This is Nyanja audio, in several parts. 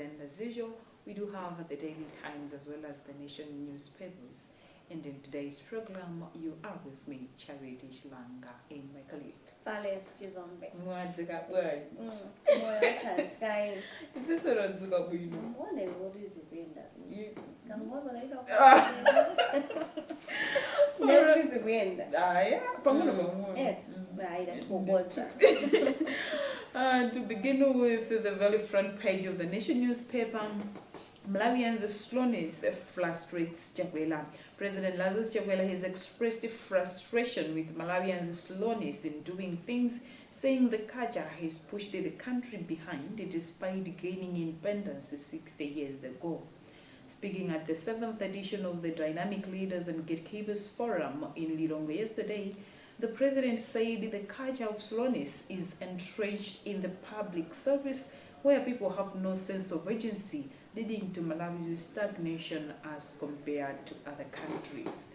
and as usual, we do have the Daily Times as well as the Nation newspapers. And in today's program, you are with me, Charity Shilanga, and my colleague. Fales Chizombe. Mwadzika bwanji. Sky. Ifesero nzuka bwino. What is it being that? Never is the wind. Yeah, to begin with the very front page of the Nation newspaper, Malawians' slowness frustrates Chakwera. President Lazarus Chakwera has expressed frustration with Malawians' slowness in doing things, saying the culture has pushed the country behind despite gaining independence 60 years ago. Speaking at the 7th edition of the Dynamic Leaders and Gatekeepers Forum in Lilongwe yesterday, the president said the culture of slowness is entrenched in the public service, where people have no sense of urgency, leading to Malawi's stagnation as compared to other countries.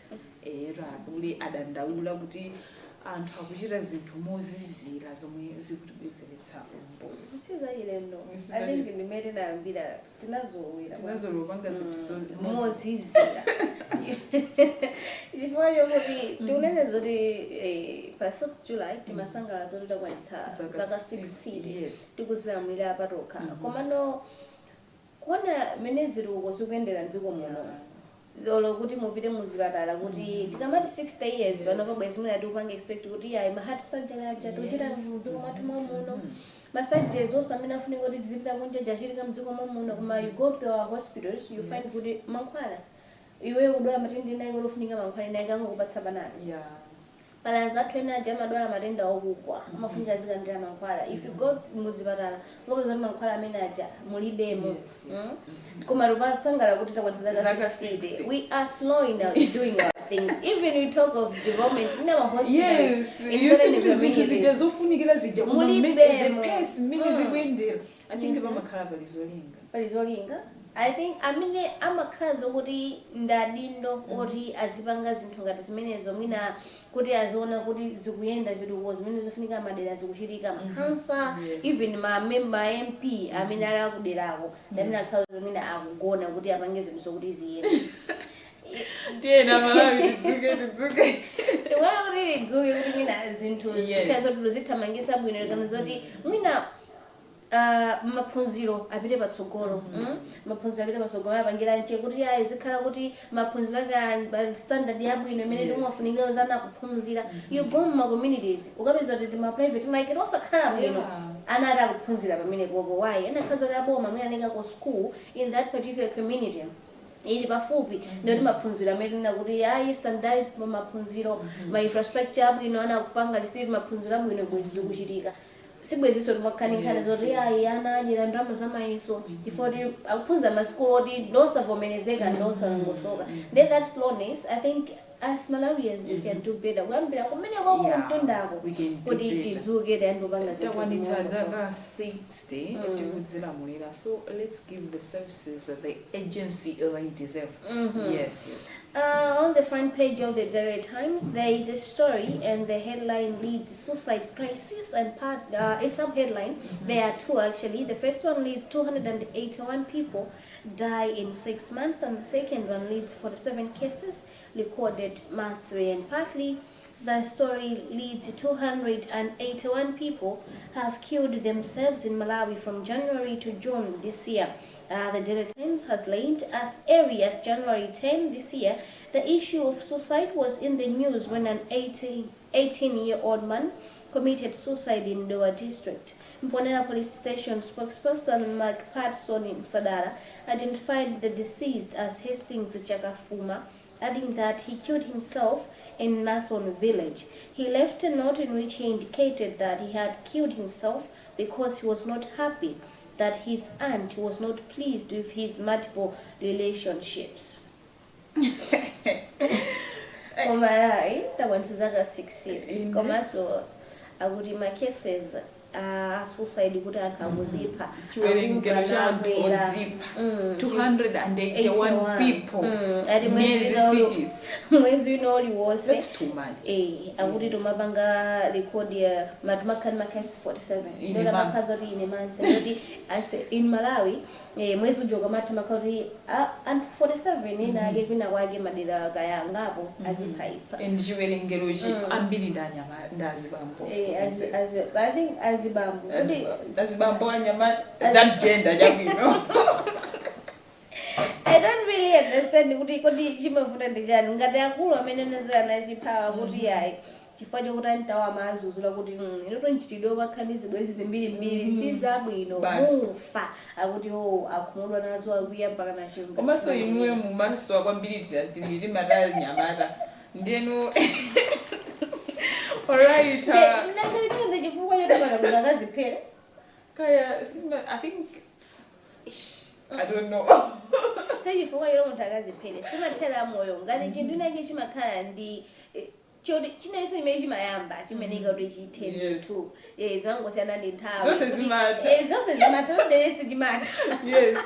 And hakuchita zinthu mozizira zomwe zikutibwezeretsa umboyo. I think in the maiden ambira tinazolo panga zinthu mozizira. Chifukwa kuti tunene zoti pa 6 July timasanga zoti takwanitsa zaka 6 tikuzamulira patoka. Komano kuona meneziro zikuendera mdziko muno. Zolo kuti mupite muzipatala kuti tikamati 60 years pano pabwezi muna tikupanga expect kuti ayi ma heart surgery aja tochita mdziko mwathu muno. Ma surgeries also amene afunika kuti tizipita kunja jachitika mdziko muno kuma you go to our hospitals you find kuti mankhwala iwe udwala matenda nayi olofunika mankhwala nayi ngangokupatsa banana. Balanza twena jama dwala matenda okugwa amafunika zikandira mankhwala. If you go muzipatala ngoba mankhwala amene aja mulibemo. Kuma rubasangala kuti takwatiza 60. We are slow in doing our things. Even we talk of development in our hospitals. Yes, you see zijazofunikira zija the pace mini zikuendera. I think vamakhala palizolinga. I think amine amakhala zokuti ndadindo oti azipanga zinthu ngati zimenezo mwina kuti aziona kuti zikuyenda zituko zimene zofunika madera zikuchitika mkhansa even ma member MP amene ali akuderako amene akhala mwina akugona kuti apange zinthu zokuti ziyende. Tena Malawi tidzuke. Tiwana kuti tidzuke kuti mwina zinthu zikazo zithamangitsa bwino kana zoti mwina maphunziro apite patsogolo. Maphunziro apite patsogolo apangira nche kuti ayi zikhala kuti maphunziro aka standard yabwino imene timafunika zana kuphunzira. You go mu communities ukapeza kuti ma private like it osakhala bwino anada kuphunzira pamene popo why anakhaza kuti aboma mwina neka ku school in that particular community ili pafupi ndio maphunziro amene kuti ayi standardized maphunziro ma infrastructure abwino ana kupanga receive maphunziro abwino kuti zikuchitika. Sibweziso limakanikana zoti ayi ana ajira ndalama zamayiso chifoti akuphunza masikulu oti ndosavomerezeka ndosalongosoka. Then that slowness I think as Malawians you can do better. Kuyambira kumene kwako kumtondako kuti tidzuke ndopanga zinthu. Takwanitsa zaka 60 tikudzilamulira, so let's give the services the agency they deserve. Yes. On the front page of the Daily Times, there is a story, and the headline reads "Suicide Crisis," and a sub-headline. There are two actually. The first one reads 281 people die in 6 months, and the second one reads 47 cases recorded monthly. And partly, the story reads 281 people have killed themselves in Malawi from January to June this year. The Daily Times has linked as early as January 10 this year. The issue of suicide was in the news when an 18-year-old man committed suicide in Dowa district. Mponera police station spokesperson Mark Patson in Sadara identified the deceased as Hastings Chakafuma, adding that he killed himself in Nason village. He left a note in which he indicated that he had killed himself because he was not happy that his aunt was not pleased with his multiple relationships. Komarai, that went to Zaga 6. Komaso, I would in my cases suicide kuti anthu akuzipha chiwerengero cha anthu odzipha 281 people mwezi wino uliwonse. That's too much. Akuti tumapanga record ya matumakhani makasi 47 ndola makhazi oti ine manse ndoti in Malawi mwezi ujoka matumakhani anthu 47 ina ake kwina kwake madera kayangapo azipha and chiwerengero chi ambiri ndazibambo. I think azibambo anyamata that gender jabwino. I don't really understand kuti kodi chimavuta ndijani ngati akulu amene anazana aziphawa kuti yayi chifukwa chokuti antawa mazuzula kuti inoto nchitidwe makhanizi bwezi zimbirimbiri sizabwino mufa akuti akhumudwa nazo akwiya mpaka na chimba. Komanso inuwe mumaso akwambiri tili matali nyamata ndenu. Alright. Ndakali chifukwa chokuti bana akaziphele. Kaya I think I don't know. Say chifukwa choti munthu akaziphele simathera moyo ngati chinthu inake chimakhala ndi choti chinayese imene chimayamba chimeneka kuti chithe tu zangosiyana ndi nthawi zonse zimatha zonse zimatha. Yes.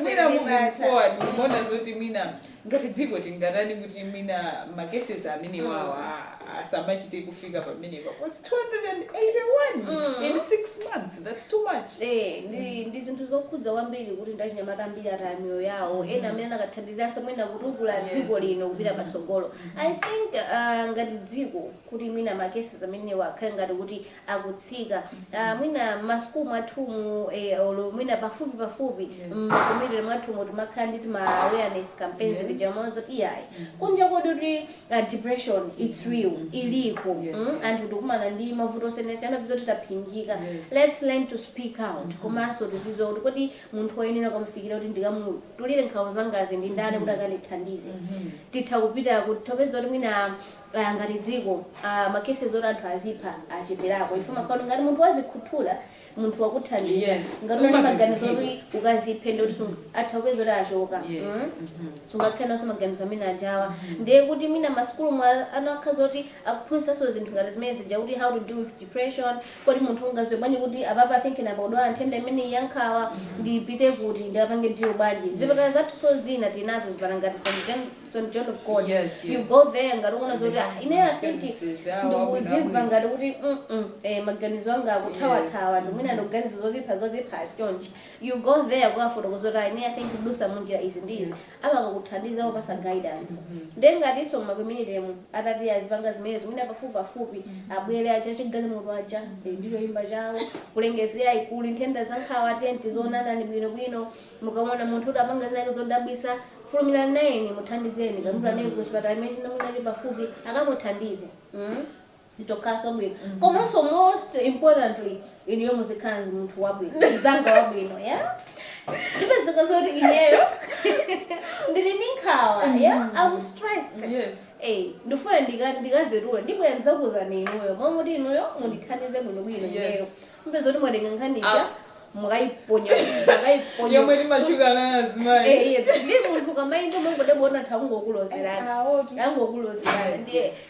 Mina moving forward mbona zoti mina ngati dziko tingatani kuti mina makeses amene wawa asamachite kufika pamene was 281 in 6 months. That's too much. Ndi zinthu zokhudza kwambiri kuti ndachinyamata ambiri ataya miyoyo yawo ena amene anakathandizanso mwina kutukula dziko lino kupita patsogolo. I think ngati dziko kuti mwina makeses amene wakhale ngati kuti akutsika mwina masukulu mwathumu olo mwina pafupi mmakomedwe mwathumu timakhala nditi ma awareness campaigns ndijamanzo tiyayi kunja kodoti depression it's real iliko anthu tikumana ndi mavuto osenesiyana bizoti taphinjika. Let's learn to speak out komanso tizizo kuti kodi munthu woyenera kumfikira kuti ndikamutulire nkhawa zangazi ndi ndani kuti akandithandize titha kupita kuti topeza kuti mwina ngati dziko makesi zoti anthu azipha achiperako ifuna makauno ngati munthu wazikhuthula munthu wakuthandiza ngati unali maganizo kuti ukaziphe ndi kuti atha kupeza kuti achoka sungakhala naso maganizo amene ajawa ndiye kuti mina masukulu mwa anakhaza kuti akuphunzitsanso zinthu ngati zimene zija kuti how to deal with depression kodi munthu ungaziwe bwanji kuti apapa thinking about nthenda imene yankhawa ndipite kuti ndiapange deal bwanji zipatala zathu so zina tinazo zipatala ngati St. John of God. You go there ngati unaona zoti ine asinki ndikuzimva ngati kuti maganizo anga akuthawa ndimwina ndikuganiza zozipha asionji. You go there kwafuta kuzoti ine I think kudusa munjira izi ndizi amakakuthandiza opasa guidance ndengatiso mmakommunity atati azipanga zimene zimene pafupi abwere achachigali mutu aja ndilo imba chawo kulengezera ikulu nthenda zankhawa tenti zonanani bwinobwino mukamona munthu kuti apanga zake zodabwisa fulumira 9 muthandizeni kamula 9 kuchipatala imene chinamuna pafupi akamuthandize zitokhaso bwino komanso most importantly iniyo muzikhanzi munthu wabwino mzanga wabwino ndipezeka zoti ineyo ndili ndi nkhawa I'm stressed ndifuna ndikazerula ndibwera ndizakuuzani inuyo momwe inuyo mundithandize bwinobwino ineyo mpeza kuti mwatenga nkhanija mukaiponya yomwe limachukana nazimayi ndi munthu kamayindo mongodebona thangokulozerana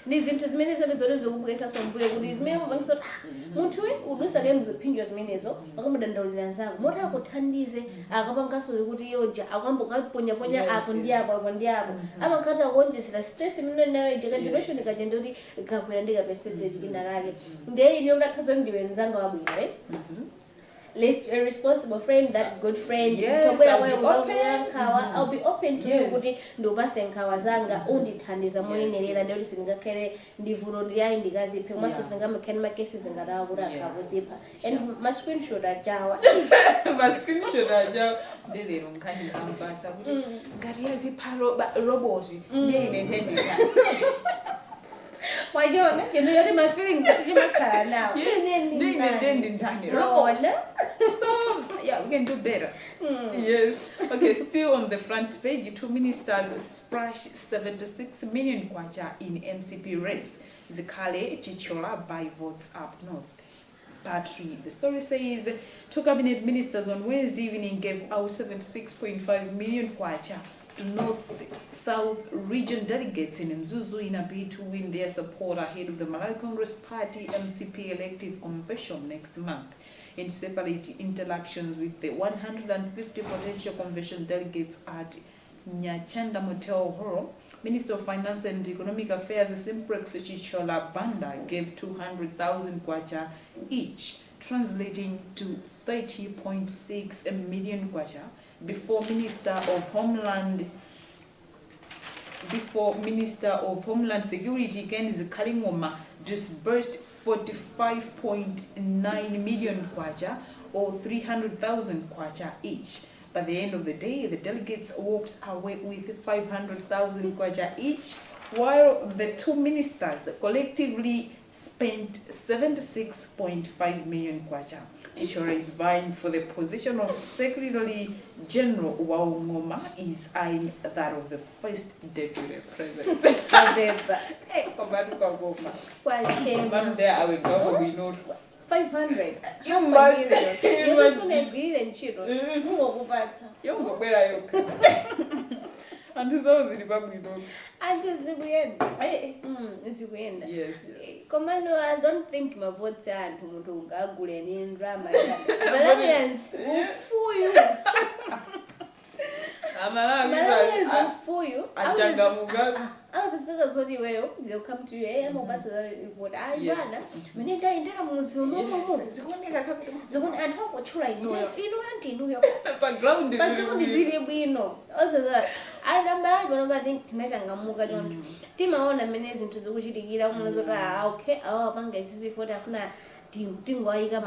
ndi zinthu zimene zobe zoti zikubwekesa sombuye kuti zimene mupangiso munthuwe udusake mziphinjwa zimenezo akamudandaulira nzako moti akuthandize akapangaso kuti yoja akambokaponyaponya apo ndi apo amakhala akuonjesera stress imene nayo ija depression kachende kuti kakwera ndi ka percentage kina kake ndiye ine mudakhaza ndiwe mzanga wabwino a responsible friend, that good friend. Yes, I'll be open to you kuti ndopase nkhawa zanga undithandiza moyenerera ndi singakhere ndivulondira ndikaziphe maso singamkhani makesi zingadawa kuti akavuzipha and ma screenshot ajawa ndilero nkhani zampasa kuti ngati yazipha robot ndine ndendika why don't you know my feelings makhala now so yeah, we can do better. Yes. Okay, still on the front page, 2 ministers splash 76 million kwacha in NCP race. Zikale Chichola by votes up north. Part 3. The story says 2 cabinet ministers on Wednesday evening gave out 76.5 million kwacha to North-South region delegates in Mzuzu in a bid to win their support ahead of the Malawi Congress Party MCP elective convention next month. In separate interactions with the 150 potential convention delegates at Nyachanda Motel Hall, Minister of Finance and Economic Affairs Simplex Chichola Banda gave 200,000 kwacha each, translating to 30.6 million kwacha, before Minister of Homeland Security Kenzi Kalingoma disbursed 45.9 million kwacha, or 300,000 kwacha each. By the end of the day, the delegates walked away with 500,000 kwacha each, while the two ministers collectively spent 76.5 million kwacha. Chichora is vying for the position of Secretary General, while Ngoma is eyeing that of the first deputy president. There I will go, we know. 500. You must agree and children. And who's always in the baby dog? And is the weird. Is the weird. Yes. Commando, I don't think my votes are to Mutunga, good and in drama. Malawians will fool you. Malawians will fool you. I was the way they'll come to you. I'm about to report. I run. When they die in Museum, and how much try? You know, background is really we know. Also, that I remember I think tonight and Gamuga don't. Tim on a minute into the Wushi to get on okay, our bank is for the Fna. Tim Waiga.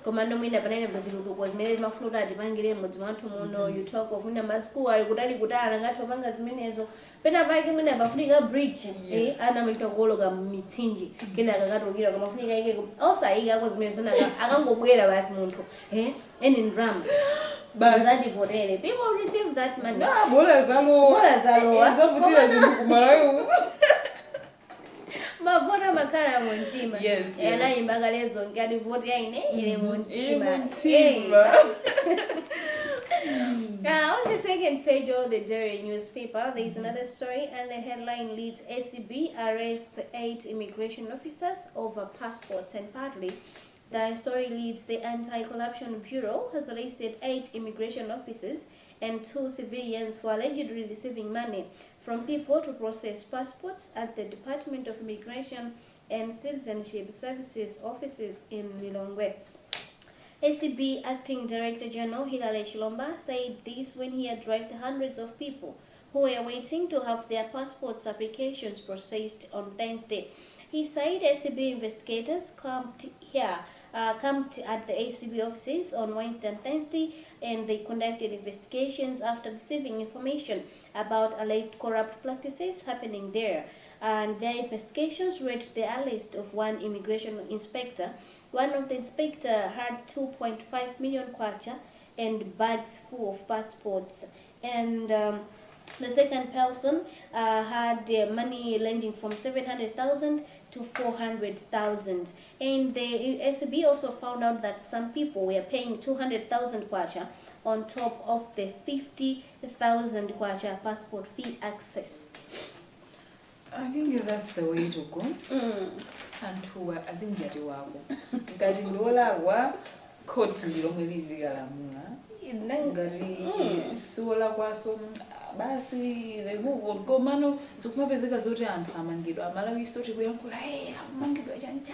Commando Mina Banana Brazil was made my Florida, the Bangirim was one to mono. You talk of Winama school, I would only go down and got to Bangas Minas. Penavagam never fliga bridge, and I'm a Gologa Mitinji. Kinagato Giraga. Also, I was mentioned. I don't go where I was Monto, and in drum. But people receive that money. Mavona makara montima. Yes. And I am Bagalezo and Gadivodia in montima. On the second page of the Daily newspaper, there is another story, and the headline reads: ACB arrests 8 immigration officers over passports. And partly, the story leads: the Anti-Corruption Bureau has listed 8 immigration officers and 2 civilians for allegedly receiving money from people to process passports at the Department of Immigration and Citizenship Services offices in Lilongwe. ACB Acting Director General Hilale Shilomba said this when he addressed hundreds of people who were waiting to have their passports applications processed on Wednesday. He said ACB investigators camped at the ACB offices on Wednesday and Thursday, and they conducted investigations after receiving information about alleged corrupt practices happening there. And their investigations reached the arrest of one immigration inspector. One of the inspectors had 2.5 million kwacha and bags full of passports. And the second person had money ranging from 700,000 to 400,000. And the SB also found out that some people were paying 200,000 kwacha on top of the 50,000 kwacha passport fee access. I think that's the way to go. And who are as in Jariwago. Garindola wa coat Longelizi Galamuna. Gari Sola Quasom. Basi the move would go mano so mapezeka zote anthu amangidwa amalawi sote kuyankula amangidwa chancha.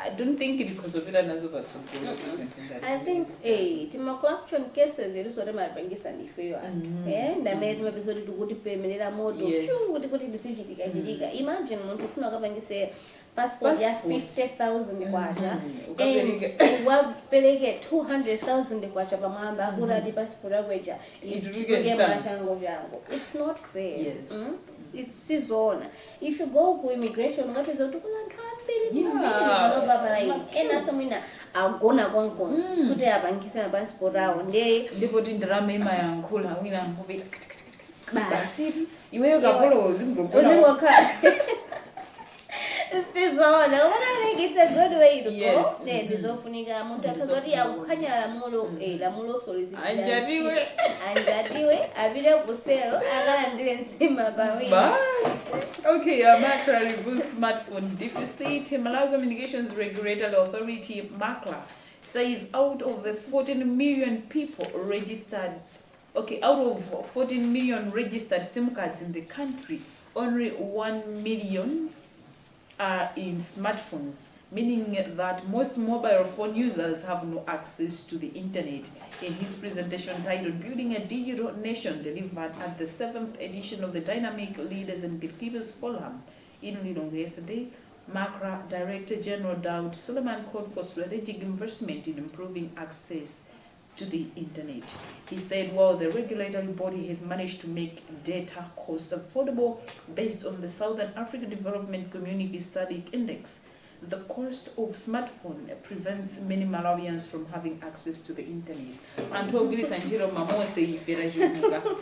I don't think it because of it anazo batsogolo. I think corruption cases is sort of mabangisa ndifeyo na made mabizodi tukuti pemenera modo kuti decision ikachidika. Imagine muntu ufuna akabangise passport ya 50,000 kwacha and wapeleke 200,000 kwacha pamwamba akura di passport akwecha it's not fair. Yes. It's his own. If you go to immigration, what is it? Sizona, what I think it's a good way to Yes. go. Then ndizofunika muntu akazoti akukhanya lamulo for Anjadiwe. Anjadiwe, abile kusero, akalandile nsima pawini. Bas. Okay, Makra reviews smartphone deficit. Malawi Communications Regulatory Authority, Makra, says out of the 14 million people registered, out of 14 million registered SIM cards in the country, only 1 million are in smartphones, meaning that most mobile phone users have no access to the internet. In his presentation titled Building a Digital Nation, delivered at the 7th edition of the Dynamic Leaders and Gatekeepers Forum in Lilongwe yesterday, Makra Director General Daud Suleiman called for strategic investment in improving access to the internet. He said, while the regulatory body has managed to make data costs affordable based on the Southern African Development Community SADC Index, the cost of smartphone prevents many Malawians from having access to the internet. And to agree with Mamo say if you're a smartphone,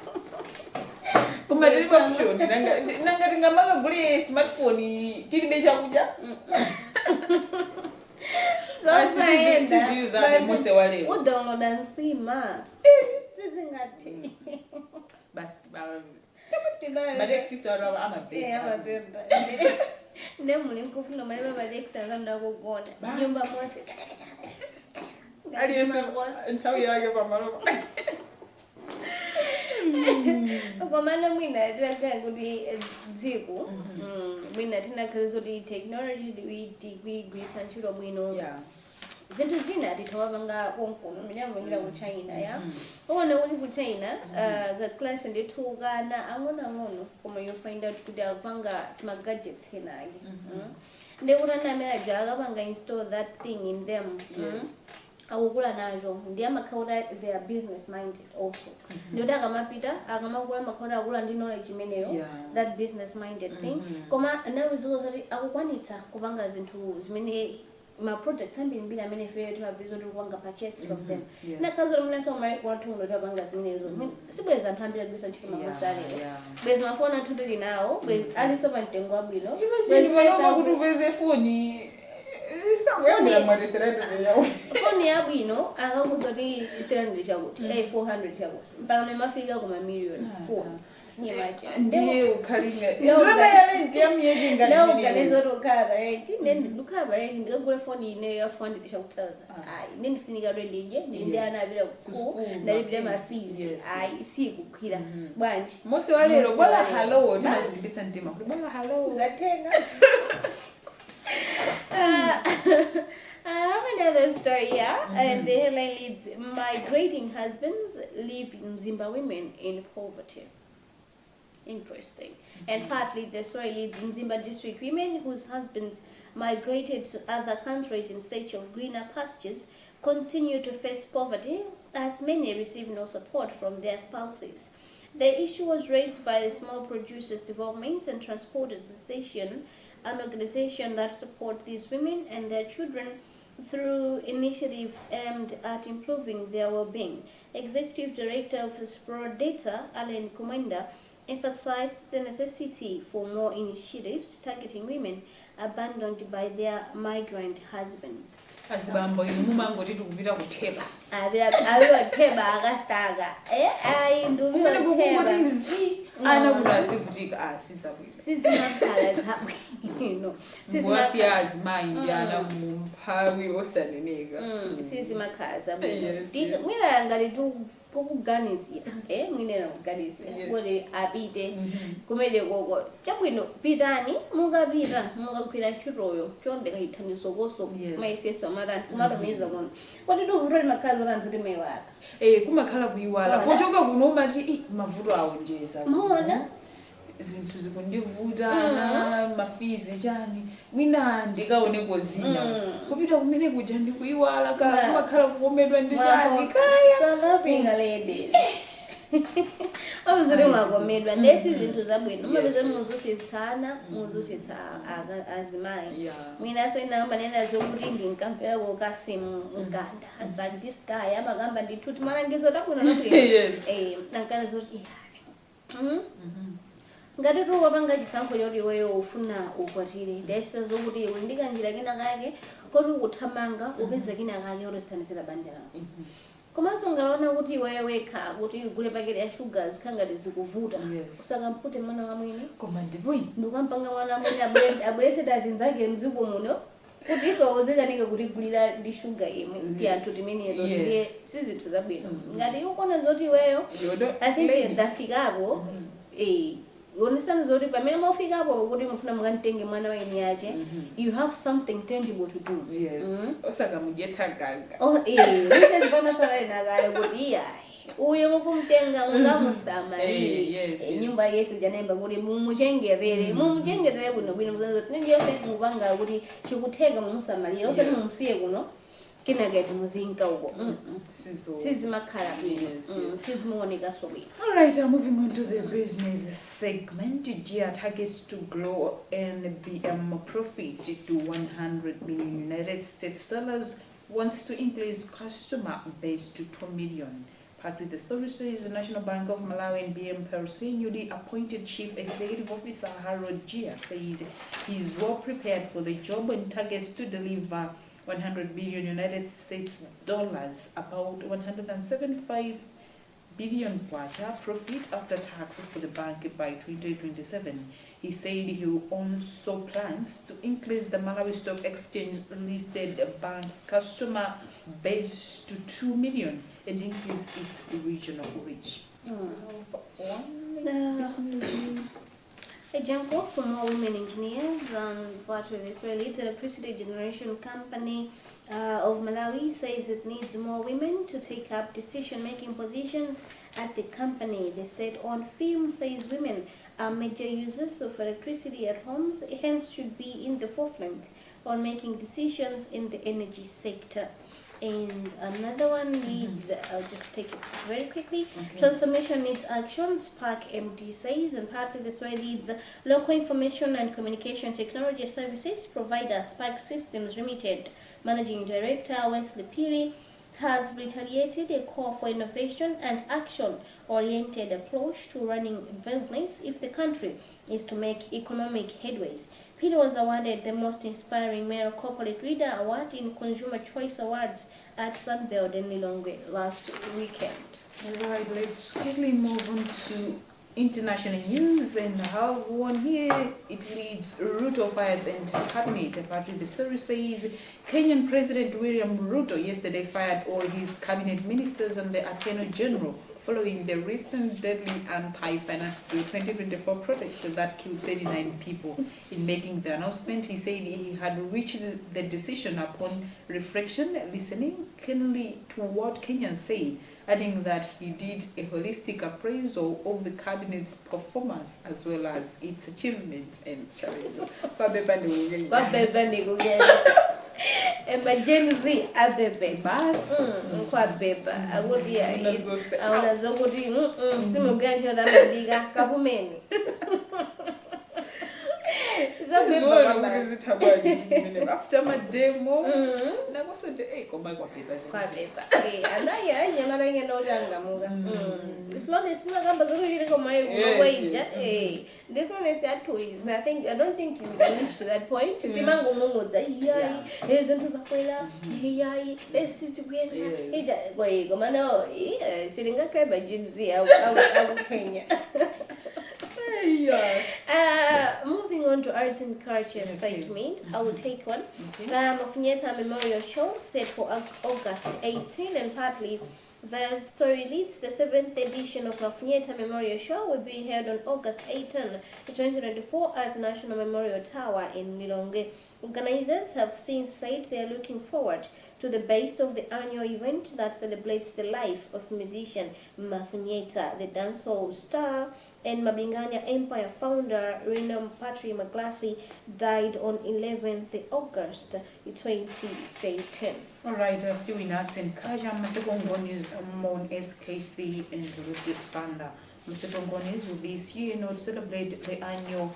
Komana mwina tira kuti dziko mwina tina krizoti technology we gwitsa ntchito mwino zinthu zina tithawapanga konkono mnyamvangira ku China ya ona uli ku China the class ndithu kana ang'ono koma you find out kuti akupanga ma gadgets henaki ndekuti amene aja akapanga install that thing in them akukula nazo ndi amakhala they are business minded also ndikuti akamapita akamakula makhala akula ndi knowledge imeneyo that business minded thing koma nawe zoti akukwanitsa kupanga zinthu zimene ma projects ambiri amene feyo timabizo kuti kupanga purchase from them nakazo mna so mari kwa tungo kuti apanga zimenezo sibweza anthu ambiri agwisa ntchito makosalero bweza mafoni anthu tuli nawo aliso pa mtengo wabwino kuti upeze foni foni yabwino akakuzoti 300 chakuti 400 chakuti mpaka nemafika kuma million 4 ndiye ukhalinga ndrama yale ndiye miyezi ngati no ganezo lokaba ndi lukaba ndikagula foni ine ya 400 chakuti 1000 ayi ndifunika ready nje ndi ana abira ku school ndalipira ma fees ayi sikukhira bwanji mose walero bwala hello tinazibitsa ndima kuti bwala hello zatenga I have another story here, and the headline reads, Migrating husbands leave Mzimba women in poverty. Interesting. And partly the story leads Mzimba district women whose husbands migrated to other countries in search of greener pastures continue to face poverty, as many receive no support from their spouses. The issue was raised by the Small Producers Development and Transport Association, an organization that supports these women and their children through initiative aimed at improving their well-being. Executive Director of Spro Data, Alan Kumenda, emphasized the necessity for more initiatives targeting women abandoned by their migrant husbands. Azibambo imumangoti tikupita kutheba abiwatheba akastaga ndubira kutheba zi ana kunasivutika asisabwisa sizimakhala zabwino siziyazi mind yana mumphawi osaneneka sizimakhala zabwino mwina ngati pokuganizira mwinera kuganizira kuti apite kumene koko chabwino pitani mungapita mungakwira ntchitoyo chondeka chithandizo koso maisesa marani kumatumiza kono kuti tuvutoli makhazi otanthu kuti maiwala kumakhala kuyiwala pochoka kuno umati mavuto awo njeza mona zinthu zikundivuta na mafizi chani mwina ndikaoneko zina kupita kumene kuja ndikuyiwala kala kumakhala kukomedwa ndi chani kaya South lady abuzire makomedwa lesi zinthu zabwino mabeze muzuchitsana muzuchitsa azimayi mwina so inamba nena zokuti ndinkampera kokasimu nganda but this guy amagamba ndithuti malangizo tabwino nabwino nankana zoti ngati to wapanga chisankho choti iweyo ufuna ukwatire ndayesenza kuti iwe ndikanjira kena kake koti ukuthamanga upeze kena kake kuti sithandizira banja lako komanso ngalaona kuti iweyo wekha kuti ugule paketi ya sugar zikhangati zikuvuta usakampute mwana wa mwini koma ndibwino ndikukampanga mwana wa mwini abuleseta azinzake mdziko muno kuti iso zikanika kutigulira ndi sugar imwe kuti anthu timenezo ndiye sizinthu zabwino ngati ukona zoti iweyo I think ndafikapo yonesana zoti pamene mufikapo kuti mufuna mukantenge mwana wa ine yache you have something tangible to do osakamudyetsa gaga risezipana sana inakale kuti iyayi uye mukumtenga mungamusamalire nyumba yesu janemba kuti mumuchengerere bwinobwino tinenje yonse mupanga kuti chikuthenga mumusamalire osati mumusiye kuno kinagati muzinka uko sizimakhala sizimuonekaso bwino. Alright, moving on to the business segment. GIA targets to grow NBM profit to 100 million United States dollars, wants to increase customer base to 2 million. Part with the story says the National Bank of Malawi NBM PLC newly appointed Chief Executive Officer Harold GIA says he is well prepared for the job and targets to deliver 100 billion United States dollars, about 175 billion kwacha profit after tax for the bank by 2027. He said he also plans to increase the Malawi Stock Exchange listed bank's customer base to 2 million and increase its regional reach. A jump off for more women engineers. Part of the Israeli electricity generation company of Malawi says it needs more women to take up decision-making positions at the company. The state-owned firm says women are major users of electricity at homes, hence should be in the forefront on making decisions in the energy sector. And another one needs, I'll just take it very quickly. Transformation needs action, Spark MD says, and partly that's why leads local information and communication technology services provider Spark Systems Limited. Managing Director Wesley Piri has retaliated a call for innovation and action-oriented approach to running business if the country is to make economic headways. Piri was awarded the Most Inspiring Male Corporate Leader Award in Consumer Choice Awards at Sunbelt in Lilongwe last weekend. Alright, let's quickly move on to international news, and how one here it leads Ruto fires entire cabinet. Apart from the story says Kenyan President William Ruto yesterday fired all his cabinet ministers and the Attorney General following the recent deadly anti-finance bill 2024 protests that killed 39 people. In making the announcement, he said he had reached the decision upon reflection, listening keenly to what Kenyans say, adding that he did a holistic appraisal of the cabinet's performance as well as its achievements and challenges. Emergency abebe bas kwa beba agudia unazokuti simuganja na mandiga kabumeni after my demo na most of the kwa beba anaya nyamara ngeno jangamuga this one is not gamba zuri kama waija this one is at twist. I don't think you will reach to that point timango ngomoza yai ezinto zakwela yai esisi kwena ija kwa no siringa kaba jinzi au Kenya. Moving on to arts and culture segment, I will take one. Mafunyeta Memorial Show set for August 18, and partly the story leads the 7th edition of Mafunyeta Memorial Show will be held on August 18, 2024 at National Memorial Tower in Lilongwe. Organizers have since said they are looking forward to the base of the annual event that celebrates the life of musician Mafunyeta, the dancehall star and Mabingania Empire founder Renam Patri Maglasi died on 11th August 2013. Alright, still in arts and culture, Mr. News on SKC and Lucius Panda. Mr. News will this year not celebrate the annual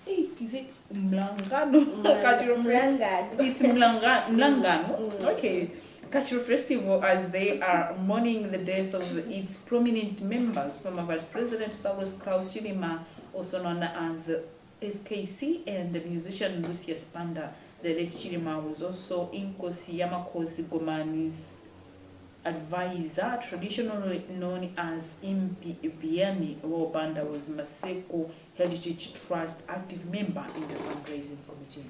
is it Mlangano? It's Mlangano. Okay. Cultural Festival, as they are mourning the death of its prominent members, former Vice President Cyrus Klaus Chilima also known as SKC, and the musician Lucius Panda. The late Chilima was also Inkosi Yamakosi Gomani's advisor, traditionally known as Impi Ibiani. Banda was Maseko Heritage Trust active member in the fundraising committee.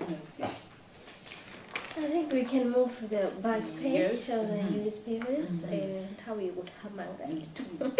Yes. I think we can move to the back page of the newspapers and how we would hammer that too.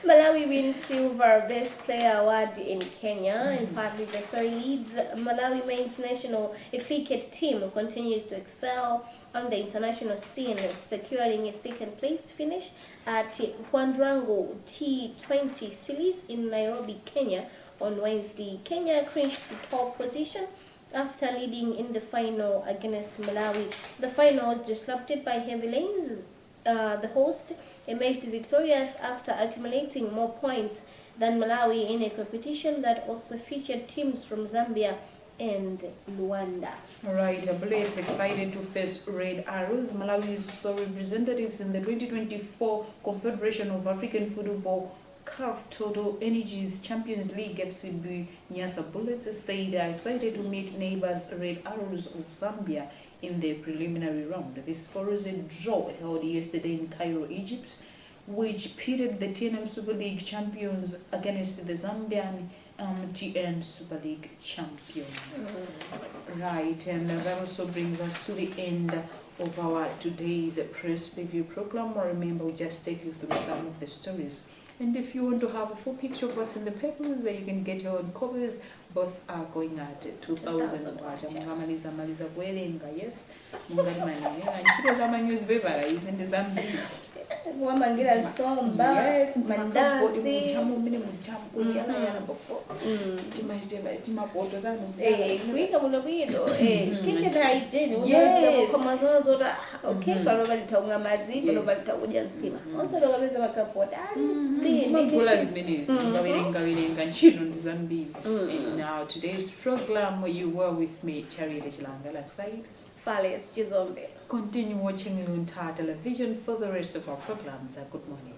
Malawi wins silver best player award in Kenya. In part, the story leads Malawi men's national cricket team continues to excel on the international scene, securing a second place finish at Kwandrango T20 series in Nairobi, Kenya on Wednesday. Kenya clinched the top position after leading in the final against Malawi. The final was disrupted by heavy rains. The host emerged victorious after accumulating more points than Malawi in a competition that also featured teams from Zambia and Luanda. Right, Bullets excited to face Red Arrows. Malawi's representatives in the 2024 Confederation of African Football CAF Total Energies Champions League FCB Nyasa Bullets say they are excited to meet neighbors Red Arrows of Zambia in the preliminary round. This follows a draw held yesterday in Cairo, Egypt, which pitted the TNM Super League champions against the Zambian TN Super League champions. Right, and that also brings us to the end of our today's press review program. Remember, we just take you through some of the stories. And if you want to have a full picture of what's in the papers, you can get your own copies. Both are going at 2,000 Maliza kuelenga, yes. Nchito zama newspaper izende zambi. Wamangira somba, yes, mandasi. Kuika munobido. Kitchen hygiene. Yes. Kama zote okay, balo balitaunga mazi, balo balitakuja nsima. Also lokabeza makapota. Now today's program, you were with me, Charlie Lechilanga, alongside Fales Chizombe. Continue watching Luntha television for the rest of our programs. Good morning.